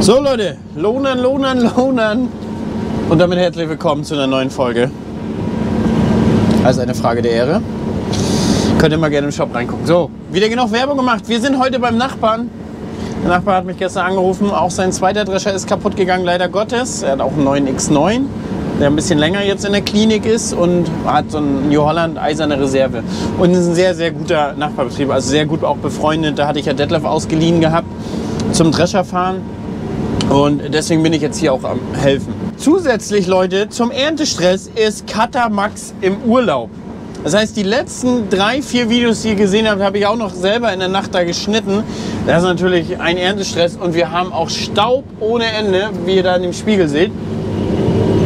So Leute, Lohnern. Und damit herzlich willkommen zu einer neuen Folge. Also eine Frage der Ehre. Könnt ihr mal gerne im Shop reingucken. So, wieder genug Werbung gemacht. Wir sind heute beim Nachbarn. Der Nachbar hat mich gestern angerufen. Auch sein zweiter Drescher ist kaputt gegangen, leider Gottes. Er hat auch einen neuen X9, der ein bisschen länger jetzt in der Klinik ist und hat so einen New Holland eiserne Reserve. Und ist ein sehr, sehr guter Nachbarbetrieb. Also sehr gut auch befreundet. Da hatte ich ja Detlef ausgeliehen gehabt zum Drescherfahren. Und deswegen bin ich jetzt hier auch am Helfen. Zusätzlich, Leute, zum Erntestress ist Cutter Max im Urlaub. Das heißt, die letzten 3-4 Videos, die ihr gesehen habt, habe ich auch noch selber in der Nacht da geschnitten. Das ist natürlich ein Erntestress und wir haben auch Staub ohne Ende, wie ihr da in dem Spiegel seht.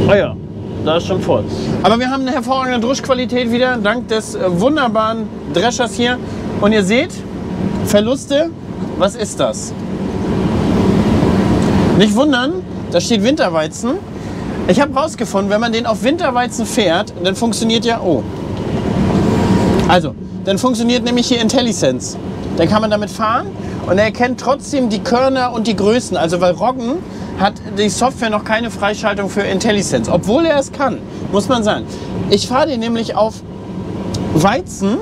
Oh ja, da ist schon voll. Aber wir haben eine hervorragende Druschqualität wieder, dank des wunderbaren Dreschers hier. Und ihr seht, Verluste, was ist das? Nicht wundern, da steht Winterweizen. Ich habe rausgefunden, wenn man den auf Winterweizen fährt, dann funktioniert ja... Oh. Also, dann funktioniert nämlich hier IntelliSense. Dann kann man damit fahren und er erkennt trotzdem die Körner und die Größen. Also, weil Roggen hat die Software noch keine Freischaltung für IntelliSense. Obwohl er es kann, muss man sagen. Ich fahre den nämlich auf Weizen.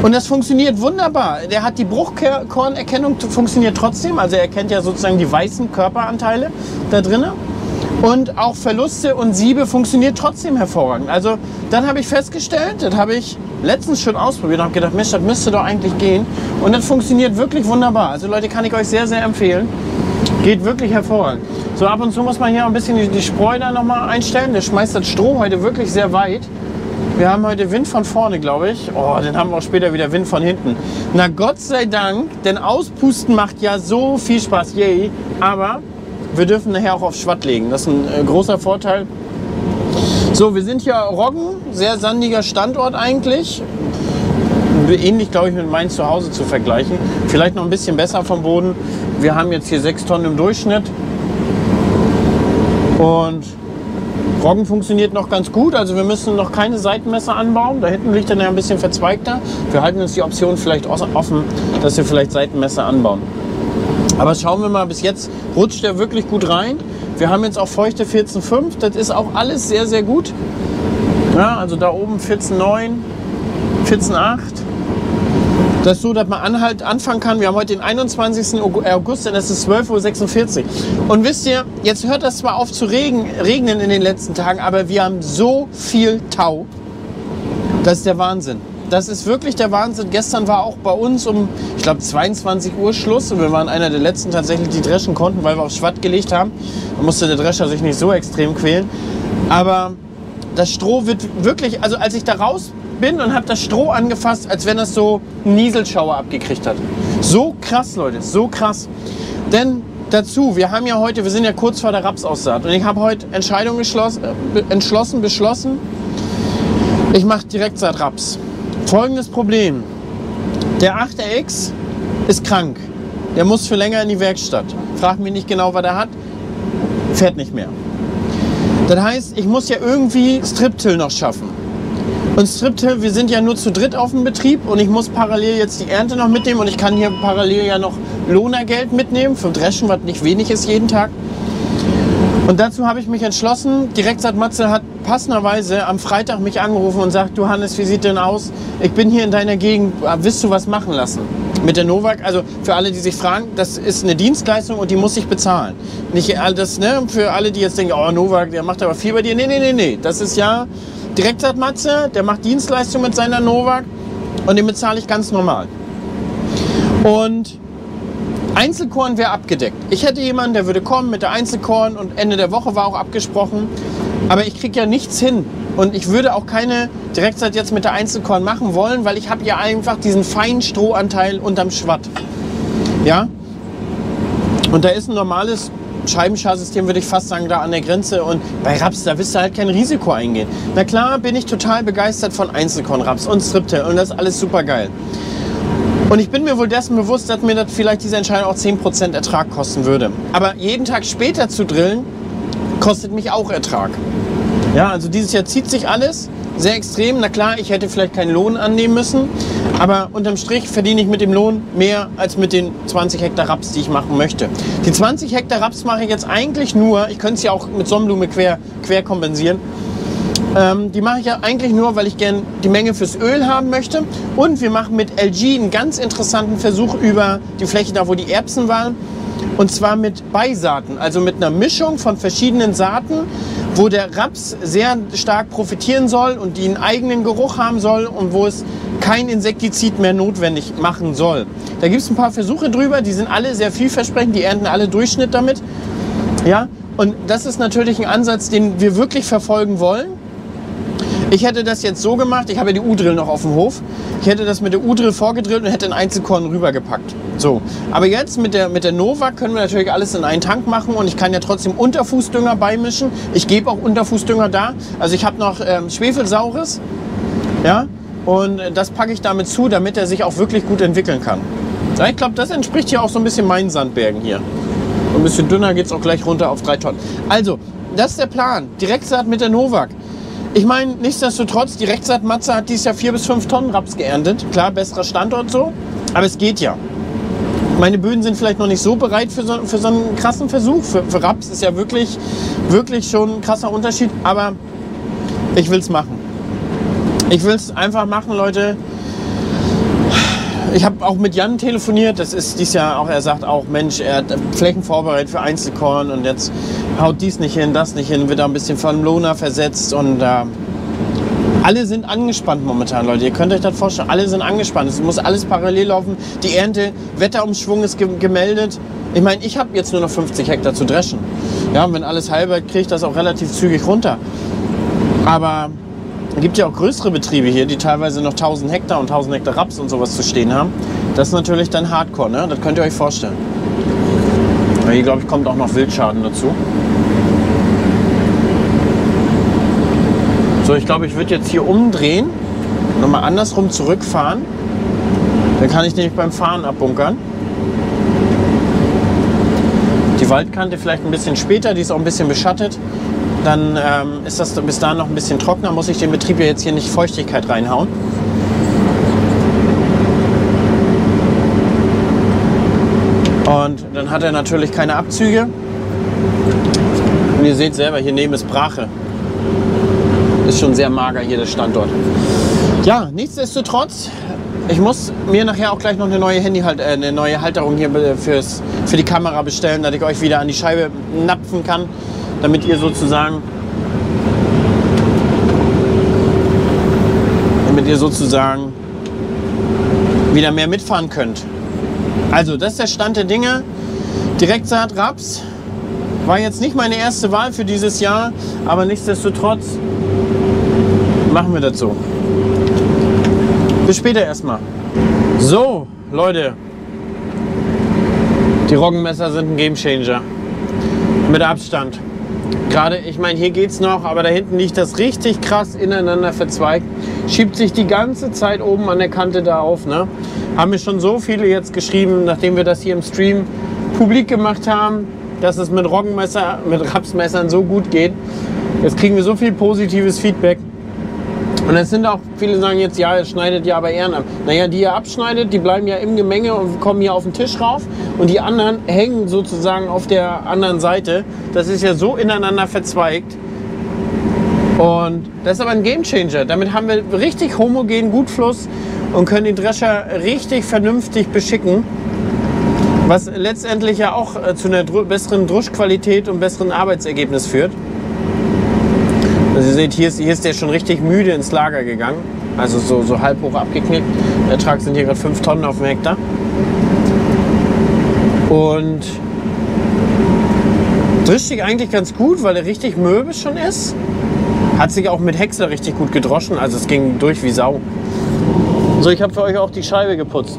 Und das funktioniert wunderbar. Der hat die Bruchkornerkennung, funktioniert trotzdem. Also er erkennt ja sozusagen die weißen Körperanteile da drinnen. Und auch Verluste und Siebe funktioniert trotzdem hervorragend. Also dann habe ich festgestellt, das habe ich letztens schon ausprobiert und habe gedacht, Mensch, das müsste doch eigentlich gehen. Und das funktioniert wirklich wunderbar. Also Leute, kann ich euch sehr, sehr empfehlen. Geht wirklich hervorragend. So, ab und zu muss man hier ein bisschen die Spreu da nochmal einstellen. Der schmeißt das Stroh heute wirklich sehr weit. Wir haben heute Wind von vorne, glaube ich. Oh, dann haben wir auch später wieder Wind von hinten. Na Gott sei Dank, denn Auspusten macht ja so viel Spaß, yay. Aber wir dürfen nachher auch auf Schwatt legen. Das ist ein großer Vorteil. So, wir sind hier Roggen, sehr sandiger Standort eigentlich. Ähnlich, glaube ich, mit meinem Zuhause zu vergleichen. Vielleicht noch ein bisschen besser vom Boden. Wir haben jetzt hier 6 Tonnen im Durchschnitt. Und Roggen funktioniert noch ganz gut, also wir müssen noch keine Seitenmesser anbauen. Da hinten liegt dann ja ein bisschen verzweigter. Wir halten uns die Option vielleicht offen, dass wir vielleicht Seitenmesser anbauen. Aber schauen wir mal, bis jetzt rutscht der wirklich gut rein. Wir haben jetzt auch feuchte 14,5, das ist auch alles sehr, sehr gut. Ja, also da oben 14,9, 14,8. Das ist so, dass man anfangen kann. Wir haben heute den 21. August und es ist 12:46 Uhr. Und wisst ihr, jetzt hört das zwar auf zu regnen in den letzten Tagen, aber wir haben so viel Tau. Das ist der Wahnsinn. Das ist wirklich der Wahnsinn. Gestern war auch bei uns um, ich glaube, 22 Uhr Schluss. Und wir waren einer der letzten tatsächlich, die dreschen konnten, weil wir auf Schwatt gelegt haben. Da musste der Drescher sich nicht so extrem quälen. Aber das Stroh wird wirklich, also als ich da raus bin und habe das Stroh angefasst, als wenn das so einen Nieselschauer abgekriegt hat. So krass, Leute, so krass. Denn dazu, wir sind ja kurz vor der Rapsaussaat und ich habe heute beschlossen, ich mache Direktsaat Raps. Folgendes Problem, der 8RX ist krank, der muss für länger in die Werkstatt. Frag mich nicht genau, was er hat, fährt nicht mehr. Das heißt, ich muss ja irgendwie Strip-Till noch schaffen. Und Strip-Till, wir sind ja nur zu dritt auf dem Betrieb und ich muss parallel jetzt die Ernte noch mitnehmen und ich kann hier parallel ja noch Lohnergeld mitnehmen für Dreschen, was nicht wenig ist jeden Tag. Und dazu habe ich mich entschlossen, Direktsaat Matze hat passenderweise am Freitag mich angerufen und sagt, du Hannes, wie sieht denn aus? Ich bin hier in deiner Gegend, willst du was machen lassen? Mit der Novak, also für alle, die sich fragen, das ist eine Dienstleistung und die muss ich bezahlen. Nicht alles, ne, für alle, die jetzt denken, oh Novak, der macht aber viel bei dir. Nee, das ist ja Direktsaat Matze, der macht Dienstleistung mit seiner Novak und den bezahle ich ganz normal. Und Einzelkorn wäre abgedeckt. Ich hätte jemanden, der würde kommen mit der Einzelkorn und Ende der Woche war auch abgesprochen. Aber ich kriege ja nichts hin. Und ich würde auch keine Direktsaat jetzt mit der Einzelkorn machen wollen, weil ich habe ja einfach diesen feinen Strohanteil unterm Schwatt. Ja? Und da ist ein normales Scheibenscharsystem, würde ich fast sagen, da an der Grenze. Und bei Raps, da wirst du halt kein Risiko eingehen. Na klar, bin ich total begeistert von Einzelkornraps und Strip-Till und das ist alles super geil. Und ich bin mir wohl dessen bewusst, dass mir das vielleicht diese Entscheidung auch 10% Ertrag kosten würde. Aber jeden Tag später zu drillen, kostet mich auch Ertrag. Ja, also dieses Jahr zieht sich alles sehr extrem. Na klar, ich hätte vielleicht keinen Lohn annehmen müssen, Aber unterm Strich verdiene ich mit dem Lohn mehr als mit den 20 Hektar Raps, die ich machen möchte. Die 20 Hektar Raps mache ich jetzt eigentlich nur, ich könnte es ja auch mit Sonnenblume quer kompensieren. Die mache ich ja eigentlich nur, weil ich gerne die Menge fürs Öl haben möchte. Und wir machen mit LG einen ganz interessanten Versuch über die Fläche, da wo die Erbsen waren. Und zwar mit Beisaaten, also mit einer Mischung von verschiedenen Saaten, wo der Raps sehr stark profitieren soll und die einen eigenen Geruch haben soll und wo es kein Insektizid mehr notwendig machen soll. Da gibt es ein paar Versuche drüber, die sind alle sehr vielversprechend, die ernten alle Durchschnitt damit. Ja? Und das ist natürlich ein Ansatz, den wir wirklich verfolgen wollen. Ich hätte das jetzt so gemacht, ich habe ja die U-Drill noch auf dem Hof, ich hätte das mit der U-Drill vorgedrillt und hätte einen Einzelkorn rübergepackt. So. Aber jetzt mit der Nova können wir natürlich alles in einen Tank machen und ich kann ja trotzdem Unterfußdünger beimischen. Ich gebe auch Unterfußdünger da. Also ich habe noch Schwefelsaures, ja, und das packe ich damit zu, damit er sich auch wirklich gut entwickeln kann. Ja, ich glaube, das entspricht hier auch so ein bisschen meinen Sandbergen hier. Ein bisschen dünner geht es auch gleich runter auf 3 Tonnen. Also, das ist der Plan. Direktsaat mit der Novak. Ich meine, nichtsdestotrotz, die Direktsaat-Matze hat dieses Jahr 4 bis 5 Tonnen Raps geerntet. Klar, besserer Standort so, aber es geht ja. Meine Böden sind vielleicht noch nicht so bereit für so einen krassen Versuch. Für Raps ist ja wirklich schon ein krasser Unterschied, aber ich will es machen. Ich will es einfach machen, Leute. Ich habe auch mit Jan telefoniert, das ist dieses Jahr auch, er sagt auch, Mensch, er hat Flächen vorbereitet für Einzelkorn und jetzt haut dies nicht hin, das nicht hin, wird da ein bisschen von Lona versetzt und alle sind angespannt momentan, Leute. Ihr könnt euch das vorstellen, alle sind angespannt. Es muss alles parallel laufen. Die Ernte, Wetterumschwung ist gemeldet. Ich meine, ich habe jetzt nur noch 50 Hektar zu dreschen. Ja, und wenn alles halber, kriege ich das auch relativ zügig runter. Aber es gibt ja auch größere Betriebe hier, die teilweise noch 1000 Hektar und 1000 Hektar Raps und sowas zu stehen haben. Das ist natürlich dann Hardcore, ne? Das könnt ihr euch vorstellen. Weil hier, glaube ich, kommt auch noch Wildschaden dazu. So, ich glaube, ich würde jetzt hier umdrehen, nochmal andersrum zurückfahren. Dann kann ich nämlich beim Fahren abbunkern. Die Waldkante vielleicht ein bisschen später, die ist auch ein bisschen beschattet. Dann ist das bis dahin noch ein bisschen trockener, muss ich den Betrieb ja jetzt hier nicht Feuchtigkeit reinhauen. Und dann hat er natürlich keine Abzüge. Und ihr seht selber, hier neben ist Brache. Ist schon sehr mager hier der Standort. Ja, nichtsdestotrotz, ich muss mir nachher auch gleich noch eine neue Halterung hier für die Kamera bestellen, dass ich euch wieder an die Scheibe napfen kann, damit ihr sozusagen wieder mehr mitfahren könnt. Also, das ist der Stand der Dinge. Direktsaat Raps war jetzt nicht meine erste Wahl für dieses Jahr, aber nichtsdestotrotz machen wir das so. Bis später erstmal. So, Leute. Die Roggenmesser sind ein Gamechanger. Mit Abstand. Gerade, ich meine, hier geht's noch, aber da hinten liegt das richtig krass ineinander verzweigt. Schiebt sich die ganze Zeit oben an der Kante da auf. Ne? Haben mir schon so viele jetzt geschrieben, nachdem wir das hier im Stream publik gemacht haben, dass es mit Roggenmesser, mit Rapsmessern so gut geht. Jetzt kriegen wir so viel positives Feedback. Und es sind auch viele, sagen jetzt, ja, es schneidet ja aber Ehren ab. Naja, die ihr abschneidet, die bleiben ja im Gemenge und kommen hier auf den Tisch rauf. Und die anderen hängen sozusagen auf der anderen Seite. Das ist ja so ineinander verzweigt. Und das ist aber ein Gamechanger. Damit haben wir richtig homogen Gutfluss und können den Drescher richtig vernünftig beschicken. Was letztendlich ja auch zu einer besseren Druschqualität und besseren Arbeitsergebnis führt. Also ihr seht, hier ist der schon richtig müde ins Lager gegangen. Also so halb hoch abgeknickt. Der Ertrag sind hier gerade 5 Tonnen auf dem Hektar. Und drischt sich eigentlich ganz gut, weil er richtig mürbe schon ist. Hat sich auch mit Häcksler richtig gut gedroschen. Also es ging durch wie Sau. So, ich habe für euch auch die Scheibe geputzt.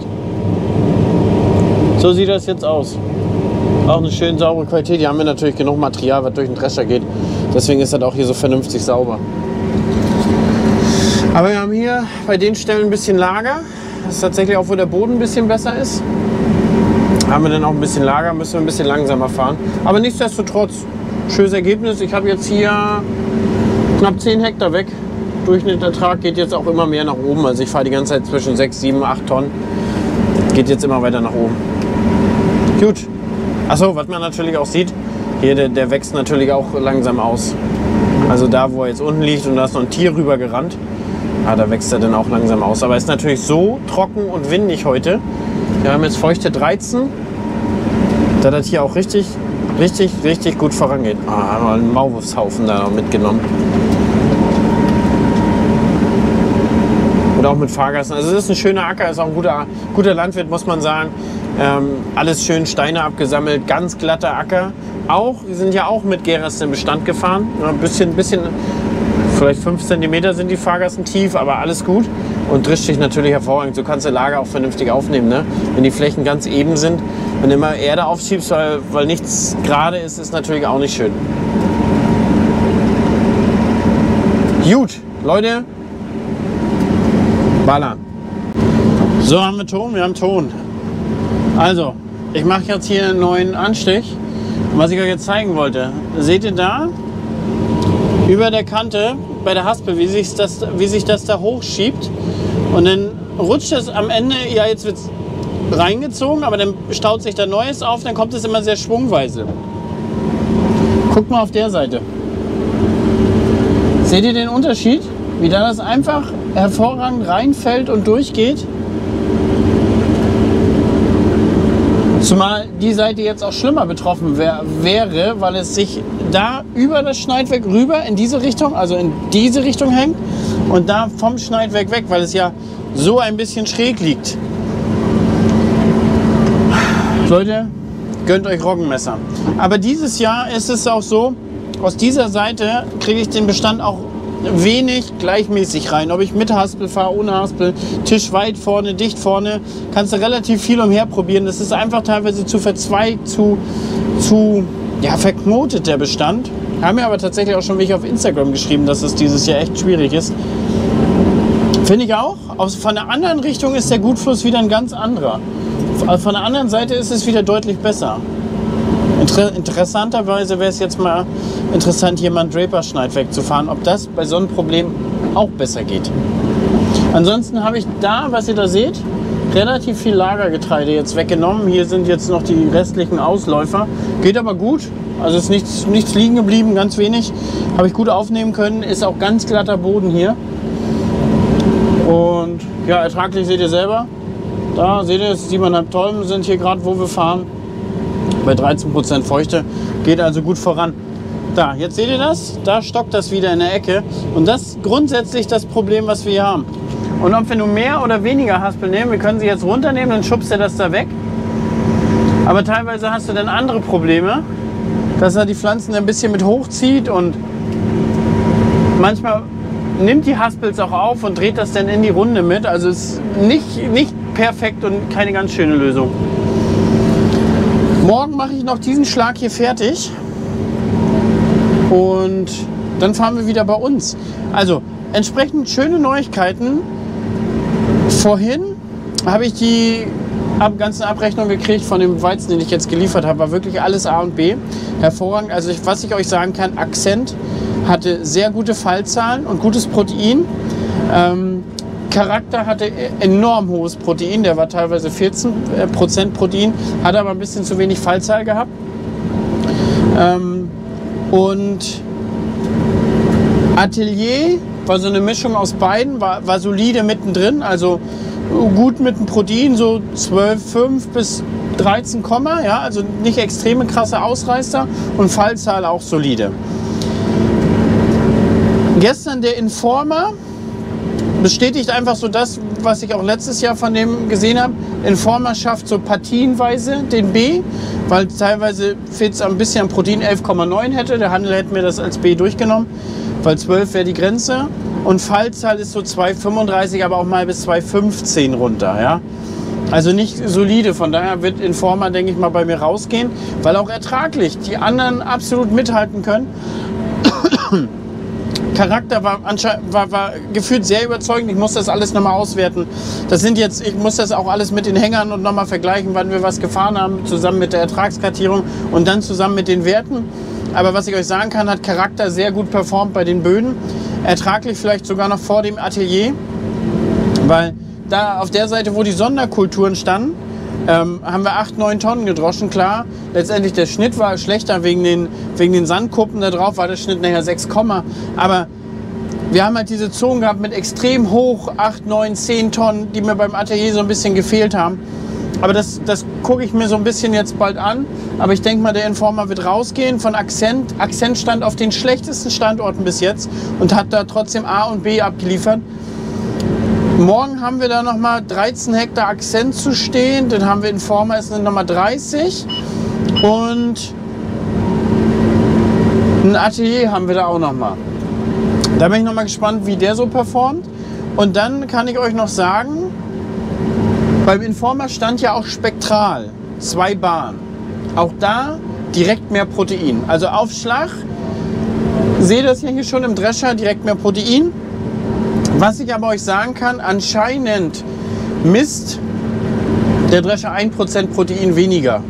So sieht das jetzt aus. Auch eine schön saubere Qualität. Hier haben wir natürlich genug Material, was durch den Drescher geht. Deswegen ist das auch hier so vernünftig sauber. Aber wir haben hier bei den Stellen ein bisschen Lager. Das ist tatsächlich auch, wo der Boden ein bisschen besser ist. Haben wir dann auch ein bisschen Lager, müssen wir ein bisschen langsamer fahren. Aber nichtsdestotrotz, schönes Ergebnis. Ich habe jetzt hier knapp 10 Hektar weg. Durchschnittsertrag geht jetzt auch immer mehr nach oben. Also ich fahre die ganze Zeit zwischen 6, 7, 8 Tonnen. Geht jetzt immer weiter nach oben. Gut. Achso, was man natürlich auch sieht, hier der wächst natürlich auch langsam aus. Also da, wo er jetzt unten liegt und da ist noch ein Tier rüber gerannt, da wächst er dann auch langsam aus. Aber es ist natürlich so trocken und windig heute. Wir haben jetzt feuchte 13, da das hier auch richtig gut vorangeht. Haben wir einen Maulwurfshaufen da noch mitgenommen. Und auch mit Fahrgassen. Also es ist ein schöner Acker, ist auch ein guter Landwirt, muss man sagen. Alles schön Steine abgesammelt, ganz glatter Acker. Wir sind ja auch mit Geras den Bestand gefahren. Ein bisschen, vielleicht 5 cm sind die Fahrgassen tief, aber alles gut. Und drischt sich natürlich hervorragend. So kannst du Lager auch vernünftig aufnehmen, ne? Wenn die Flächen ganz eben sind. Wenn du immer Erde aufschiebst, weil nichts gerade ist natürlich auch nicht schön. Gut, Leute, ballern. So, haben wir Ton? Wir haben Ton. Also, ich mache jetzt hier einen neuen Anstich. Was ich euch jetzt zeigen wollte, seht ihr da über der Kante bei der Haspel, wie sich das da hochschiebt und dann rutscht es am Ende, ja jetzt wird es reingezogen, aber dann staut sich da Neues auf, dann kommt es immer sehr schwungweise. Guckt mal auf der Seite. Seht ihr den Unterschied? Wie da das einfach hervorragend reinfällt und durchgeht? Zumal die Seite jetzt auch schlimmer betroffen wäre, weil es sich da über das Schneidwerk rüber in diese Richtung, also in diese Richtung hängt und da vom Schneidwerk weg, weil es ja so ein bisschen schräg liegt. Leute, gönnt euch Roggenmesser. Aber dieses Jahr ist es auch so, aus dieser Seite kriege ich den Bestand auch wenig gleichmäßig rein. Ob ich mit Haspel fahre, ohne Haspel, Tisch weit vorne, dicht vorne, kannst du relativ viel umherprobieren. Das ist einfach teilweise zu verzweigt, zu verknotet der Bestand. Haben mir aber tatsächlich auch schon welche auf Instagram geschrieben, dass es dieses Jahr echt schwierig ist. Finde ich auch. Von der anderen Richtung ist der Gutfluss wieder ein ganz anderer. Von der anderen Seite ist es wieder deutlich besser. Interessanterweise wäre es jetzt mal interessant, hier mal ein Draper-Schneidwerk zu fahren, ob das bei so einem Problem auch besser geht. Ansonsten habe ich da, was ihr da seht, relativ viel Lagergetreide jetzt weggenommen. Hier sind jetzt noch die restlichen Ausläufer. Geht aber gut. Also ist nichts liegen geblieben, ganz wenig. Habe ich gut aufnehmen können. Ist auch ganz glatter Boden hier. Und ja, ertraglich seht ihr selber. Da seht ihr, 7,5 Tonnen sind hier gerade, wo wir fahren. Bei 13% Feuchte. Geht also gut voran. Da, jetzt seht ihr das? Da stockt das wieder in der Ecke. Und das ist grundsätzlich das Problem, was wir hier haben. Und ob wir nur mehr oder weniger Haspel nehmen, wir können sie jetzt runternehmen, dann schubst ihr das da weg. Aber teilweise hast du dann andere Probleme, dass er die Pflanzen ein bisschen mit hochzieht und manchmal nimmt die Haspels auch auf und dreht das dann in die Runde mit. Also ist nicht perfekt und keine ganz schöne Lösung. Morgen mache ich noch diesen Schlag hier fertig und dann fahren wir wieder bei uns. Also entsprechend schöne Neuigkeiten. Vorhin habe ich die ganze Abrechnung gekriegt von dem Weizen, den ich jetzt geliefert habe. War wirklich alles A und B. Hervorragend. Also was ich euch sagen kann, Akzent hatte sehr gute Fallzahlen und gutes Protein. Charakter hatte enorm hohes Protein, der war teilweise 14% Protein, hatte aber ein bisschen zu wenig Fallzahl gehabt. Und Atelier war so eine Mischung aus beiden, war solide mittendrin, also gut mit dem Protein, so 12,5 bis 13, ja, also nicht extreme krasse Ausreißer und Fallzahl auch solide. Gestern der Informer bestätigt einfach so das, was ich auch letztes Jahr von dem gesehen habe. Informer schafft so partienweise den B, weil teilweise fehlt es ein bisschen am Protein, 11,9 hätte. Der Handel hätte mir das als B durchgenommen, weil 12 wäre die Grenze. Und Fallzahl ist so 2,35, aber auch mal bis 2,15 runter. Ja? Also nicht solide, von daher wird Informer, denke ich mal, bei mir rausgehen, weil auch ertraglich die anderen absolut mithalten können. Charakter war gefühlt sehr überzeugend. Ich muss das alles nochmal auswerten. Ich muss das auch alles mit den Hängern und nochmal vergleichen, wann wir was gefahren haben, zusammen mit der Ertragskartierung und dann zusammen mit den Werten. Aber was ich euch sagen kann, hat Charakter sehr gut performt bei den Böden. ertraglich vielleicht sogar noch vor dem Atelier, weil da auf der Seite, wo die Sonderkulturen standen, haben wir 8, 9 Tonnen gedroschen, klar. Letztendlich der Schnitt war schlechter wegen den Sandkuppen da drauf, war der Schnitt nachher 6, aber wir haben halt diese Zonen gehabt mit extrem hoch 8, 9, 10 Tonnen, die mir beim Atelier so ein bisschen gefehlt haben. Aber das gucke ich mir so ein bisschen jetzt bald an. Aber ich denke mal, der Informer wird rausgehen von Accent. Accent stand auf den schlechtesten Standorten bis jetzt und hat da trotzdem A und B abgeliefert. Morgen haben wir da nochmal 13 Hektar Accent zu stehen. Dann haben wir Informer, es sind nochmal 30. Und ein Atelier haben wir da auch nochmal. Da bin ich nochmal gespannt, wie der so performt. Und dann kann ich euch noch sagen, beim Informer stand ja auch Spektral, 2 Bahnen. Auch da direkt mehr Protein. Also Aufschlag, seht das hier schon im Drescher, direkt mehr Protein. Was ich aber euch sagen kann, anscheinend misst der Drescher 1% Protein weniger.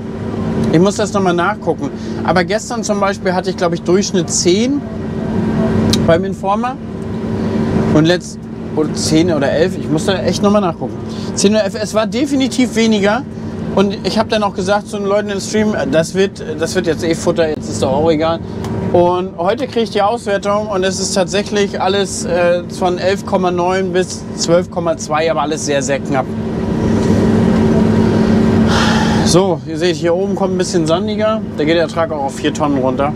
Ich muss das nochmal nachgucken. Aber gestern zum Beispiel hatte ich, glaube ich, Durchschnitt 10 beim Informer. Und oder 10 oder 11, ich muss da echt nochmal nachgucken. 10 oder 11, es war definitiv weniger. Und ich habe dann auch gesagt zu den Leuten im Stream, das wird jetzt eh Futter, jetzt ist doch auch egal. Und heute kriege ich die Auswertung und es ist tatsächlich alles von 11,9 bis 12,2, aber alles sehr, sehr knapp. So, ihr seht, hier oben kommt ein bisschen sandiger. Da geht der Ertrag auch auf 4 Tonnen runter.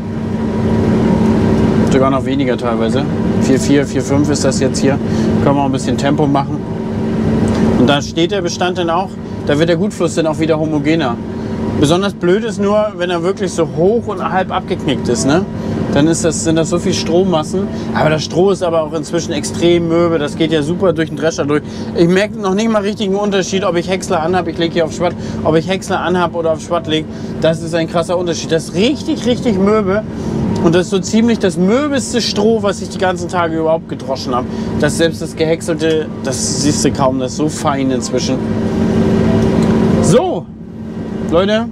Sogar noch weniger teilweise. 4,4, 4,5 ist das jetzt hier. Können wir auch ein bisschen Tempo machen. Und da steht der Bestand dann auch, da wird der Gutfluss dann auch wieder homogener. Besonders blöd ist nur, wenn er wirklich so hoch und halb abgeknickt ist, ne? Dann sind das so viel Strohmassen. Aber das Stroh ist aber auch inzwischen extrem mürbe. Das geht ja super durch den Drescher durch. Ich merke noch nicht mal richtig einen Unterschied, ob ich Häcksler anhabe, ich lege hier auf Schwatt, ob ich Häcksler anhabe oder auf Schwatt lege. Das ist ein krasser Unterschied. Das ist richtig, richtig mürbe. Und das ist so ziemlich das mürbeste Stroh, was ich die ganzen Tage überhaupt gedroschen habe. Das selbst das gehäckselte, das siehst du kaum, das ist so fein inzwischen. So, Leute,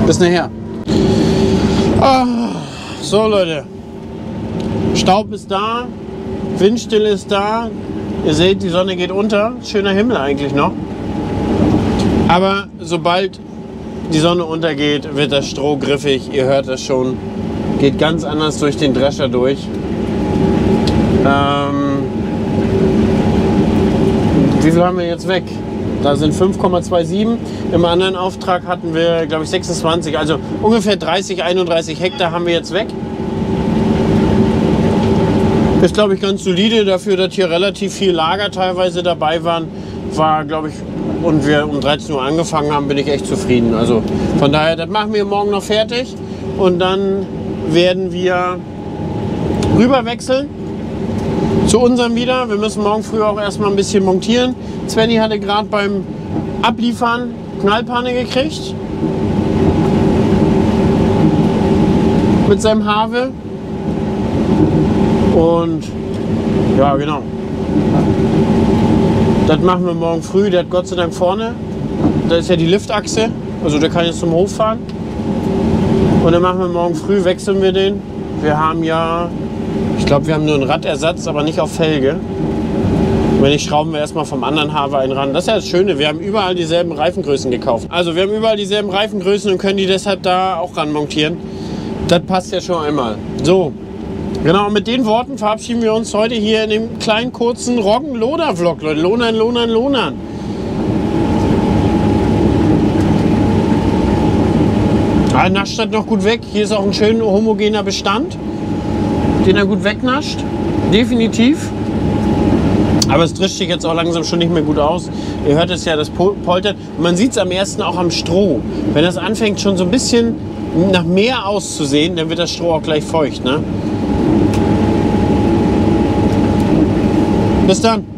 bis nachher. So Leute, Staub ist da, Windstille ist da, ihr seht, die Sonne geht unter, schöner Himmel eigentlich noch. Aber sobald die Sonne untergeht, wird das Stroh griffig, ihr hört das schon, geht ganz anders durch den Drescher durch. Wie viel haben wir jetzt weg? Da sind 5,27. Im anderen Auftrag hatten wir, glaube ich, 26. Also ungefähr 30, 31 Hektar haben wir jetzt weg. Ist, glaube ich, ganz solide dafür, dass hier relativ viel Lager teilweise dabei waren. War, glaube ich, und wir um 13 Uhr angefangen haben, bin ich echt zufrieden. Also von daher, das machen wir morgen noch fertig. Und dann werden wir rüber wechseln zu unserem wieder. Wir müssen morgen früh auch erstmal ein bisschen montieren. Svenny hatte gerade beim Abliefern Knallpanne gekriegt. Mit seinem Have. Und ja, genau. Das machen wir morgen früh. Der hat Gott sei Dank vorne. Da ist ja die Liftachse. Also der kann jetzt zum Hof fahren. Und dann machen wir morgen früh, wechseln wir den. Wir haben ja, ich glaube, wir haben nur einen Radersatz, aber nicht auf Felge. Wenn nicht, schrauben wir erstmal vom anderen Have einen ran. Das ist ja das Schöne, wir haben überall dieselben Reifengrößen gekauft. Also wir haben überall dieselben Reifengrößen und können die deshalb da auch ran montieren. Das passt ja schon einmal. So, genau, mit den Worten verabschieden wir uns heute hier in dem kleinen, kurzen Roggen-Loder-Vlog. Leute, Lohnern, Lohnern, Lohnern. Ah, nascht das noch gut weg. Hier ist auch ein schön homogener Bestand, den er gut wegnascht. Definitiv. Aber es drischt sich jetzt auch langsam schon nicht mehr gut aus. Ihr hört es ja, das poltert. Und man sieht es am ersten auch am Stroh. Wenn das anfängt schon so ein bisschen nach mehr auszusehen, dann wird das Stroh auch gleich feucht, ne? Bis dann.